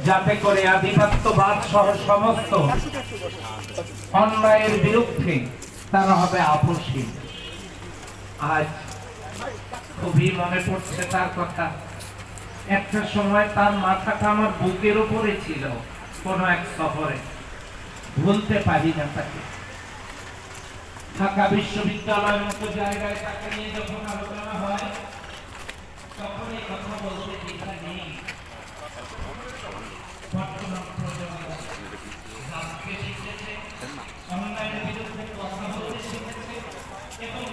যাতে করে আধিপত্যবাদ সহ সমস্ত অন্যায়ের বিরুদ্ধে তারা হবে আপোষহীন। আজ খুবই মনে পড়ছে তার কথা। একটা সময় তার মাথাটা আমার বুকের উপরে ছিল কোন এক সফরে, ভুলতে পারি না তাকে। ঢাকা বিশ্ববিদ্যালয়ের মতো জায়গায় তাকে নিয়ে যখন আলোচনা হয় তখন এই কথা বলতে দ্বিধা নেই। বর্তমান প্রজন্ম জানতে শিখেছে, অন্যায়ের বিরুদ্ধে কথা বলতে শিখেছে এবং